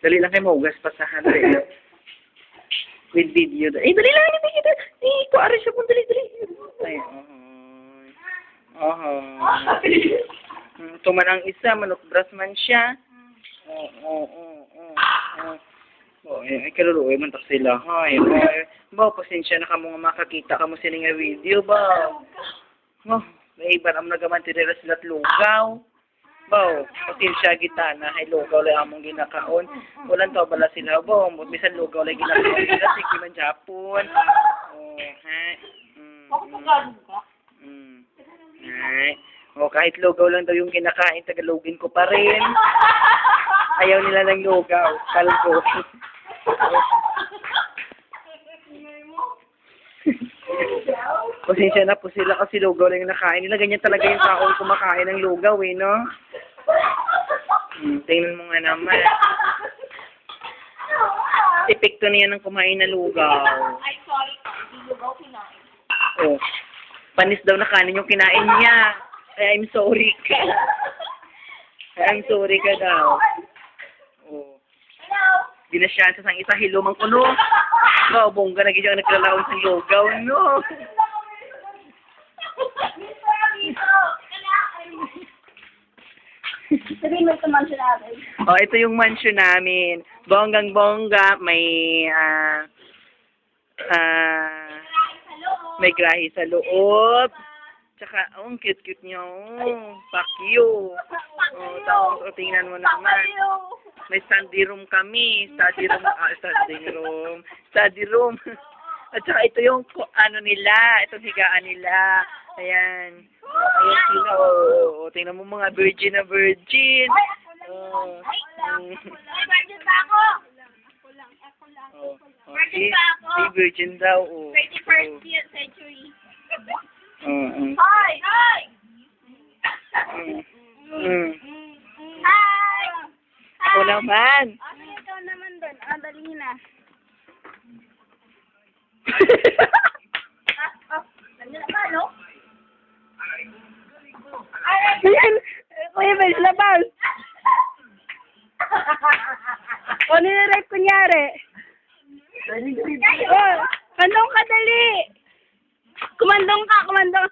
Dali lang kayo maugas pa sa hand. With video. Dali lang, hindi kita. Kuwari siya po, dali. Ay, tuman ang isa, manukbras man siya. Ay, kaluluoy man tak sila. Ay, ba, pasensya na ka mo nga makakita ka mo sila nga video, ba? May iba naman nagaman tirira sila at lugaw. Ba, pasensya kita na, ay lugaw lang among ginakaon. Walang tao bala sila, ba? Bisan lugaw lang ginakaon sila, sige man Japon. Kahit lugaw lang daw yung kinakain, tagalogin ko pa rin. Ayaw nila ng lugaw, kalbo. Pasensya na po sila kasi lugaw lang yung nakain nila. Ganyan talaga yung taon kumakain ng lugaw no? Tingnan mo nga naman. Epekto niya ng kumain na lugaw. Ay, sorry pa. Hindi lugaw kinain. Panis daw na kanin yung kinain niya. Ay, I'm sorry ka. I'm sorry ka daw. Di na siya sa isa hilomang kuno. Bongga na gidya nagkalaon sa lugaw, no? Sabihin mo ito mansion natin. Ito yung mansion namin. Bonggang-bongga, may grahe sa loob. Tsaka, ang cute-cute niyo. Pakyo. Tapos, tingnan mo naman. May study room kami. Study room. At saka ito yung nila. Itong higaan nila. Ayan. Ayan sila. Tingnan mo mga virgin na virgin. Virgin pa ako. Virgin pa ako. Si virgin daw. 21st century. Hi! Ako naman. Ikaw naman doon. Dali na. Nandiyan na ba, no? Ayan! Kuya Bels, labas! O, nire-rep kunyari. Kandong ka, dali! Kumandong ka, kumandong.